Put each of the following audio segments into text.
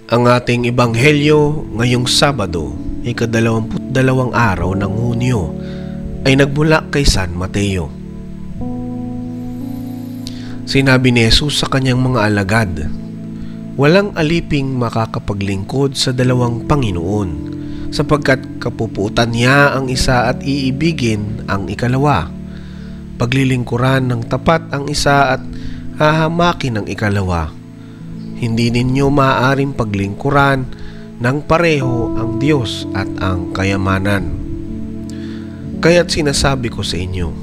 Ang ating ebanghelyo ngayong Sabado, ika-22 araw ng Hunyo, ay nagmula kay San Mateo. Sinabi ni Jesus sa kanyang mga alagad, "Walang aliping makakapaglingkod sa dalawang Panginoon, sapagkat kapuputan niya ang isa at iibigin ang ikalawa. Paglilingkuran ng tapat ang isa at hahamakin ang ikalawa. Hindi ninyo maaaring paglingkuran ng pareho ang Diyos at ang kayamanan. Kaya't sinasabi ko sa inyo,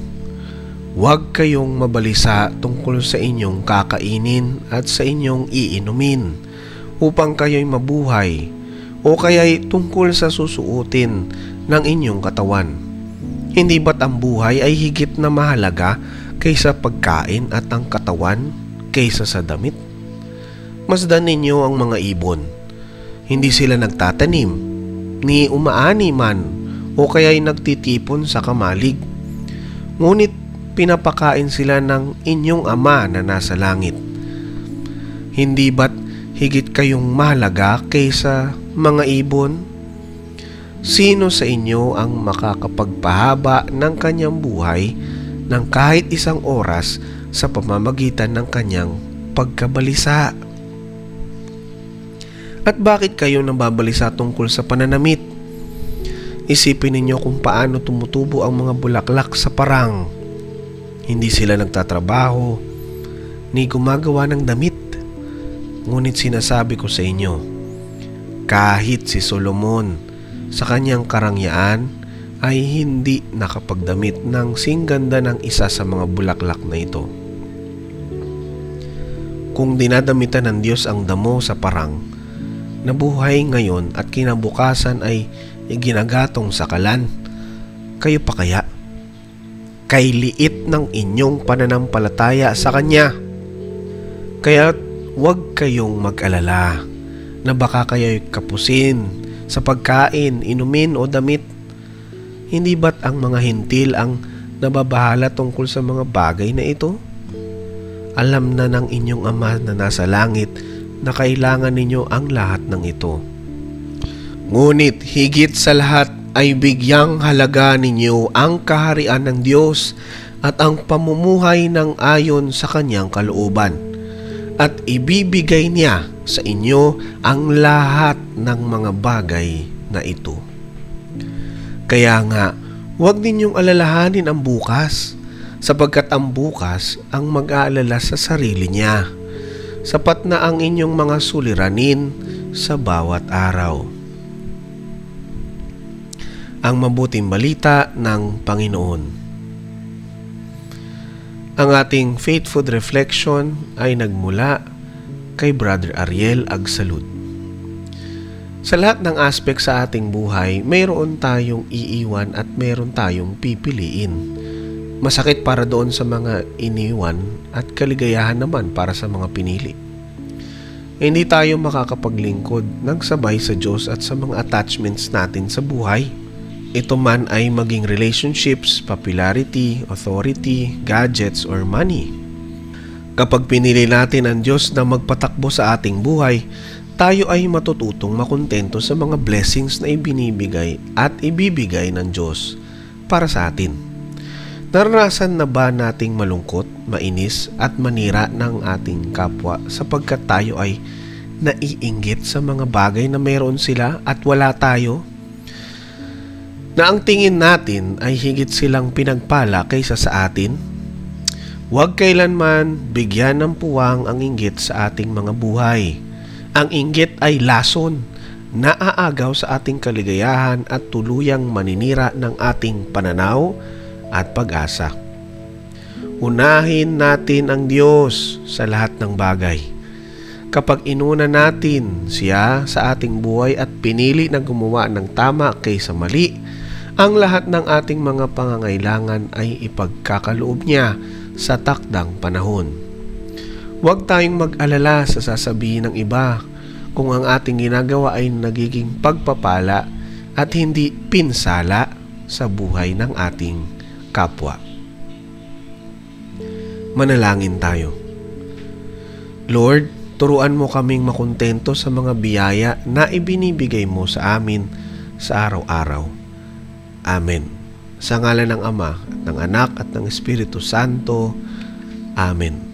huwag kayong mabalisa tungkol sa inyong kakainin at sa inyong iinumin upang kayo'y mabuhay, o kaya'y tungkol sa susuotin ng inyong katawan. Hindi ba't ang buhay ay higit na mahalaga kaysa pagkain at ang katawan kaysa sa damit? Masdan ninyo ang mga ibon. Hindi sila nagtatanim, ni umaani man, o kaya'y nagtitipon sa kamalig. Ngunit pinapakain sila ng inyong Ama na nasa langit. Hindi ba't higit kayong mahalaga kaysa mga ibon? Sino sa inyo ang makakapagpahaba ng kanyang buhay ng kahit isang oras sa pamamagitan ng kanyang pagkabalisa? At bakit kayo nababalisa tungkol sa pananamit? Isipin ninyo kung paano tumutubo ang mga bulaklak sa parang. Hindi sila nagtatrabaho, ni gumagawa ng damit. Ngunit sinasabi ko sa inyo, kahit si Solomon sa kanyang karangyaan ay hindi nakapagdamit ng singganda ng isa sa mga bulaklak na ito. Kung dinadamitan ng Diyos ang damo sa parang, nabuhay ngayon at kinabukasan ay iginagatong sa kalan, kayo pa kaya? Kay liit ng inyong pananampalataya sa Kanya. Kaya huwag kayong mag-alala na baka kayo'y kapusin sa pagkain, inumin o damit. Hindi ba't ang mga hintil ang nababahala tungkol sa mga bagay na ito? Alam na ng inyong Ama na nasa langit na kailangan ninyo ang lahat ng ito. Ngunit higit sa lahat ay bigyang halaga ninyo ang kaharian ng Diyos at ang pamumuhay ng ayon sa kanyang kalooban, at ibibigay niya sa inyo ang lahat ng mga bagay na ito. Kaya nga, huwag ninyong alalahanin ang bukas, sapagkat ang bukas ang mag-aalala sa sarili niya. Sapat na ang inyong mga suliranin sa bawat araw. Ang mabuting balita ng Panginoon. Ang ating faith food reflection ay nagmula kay Brother Ariel Agsalud. Sa lahat ng aspect sa ating buhay, mayroon tayong iiwan at mayroon tayong pipiliin. Masakit para doon sa mga iniwan at kaligayahan naman para sa mga pinili. Hindi tayo makakapaglingkod ng sabay sa Diyos at sa mga attachments natin sa buhay. Ito man ay maging relationships, popularity, authority, gadgets, or money. Kapag pinili natin ang Diyos na magpatakbo sa ating buhay, tayo ay matututong makontento sa mga blessings na ibinibigay at ibibigay ng Diyos para sa atin. Naranasan na ba nating malungkot, mainis at manira ng ating kapwa sapagkat tayo ay naiinggit sa mga bagay na mayroon sila at wala tayo? Na ang tingin natin ay higit silang pinagpala kaysa sa atin? Huwag kailanman bigyan ng puwang ang inggit sa ating mga buhay. Ang inggit ay lason, naaagaw sa ating kaligayahan at tuluyang maninira ng ating pananaw at pag-asa. Unahin natin ang Diyos sa lahat ng bagay. Kapag inuna natin siya sa ating buhay at pinili na gumawa ng tama kaysa mali, ang lahat ng ating mga pangangailangan ay ipagkakaloob niya sa takdang panahon. Huwag tayong mag-alala sa sasabihin ng iba kung ang ating ginagawa ay nagiging pagpapala at hindi pinsala sa buhay ng ating kapwa. Manalangin tayo. Lord, Turuan mo kaming makontento sa mga biyaya na ibinibigay mo sa amin sa araw-araw. Amen. Sa ngalan ng Ama, at ng Anak, at ng Espiritu Santo. Amen.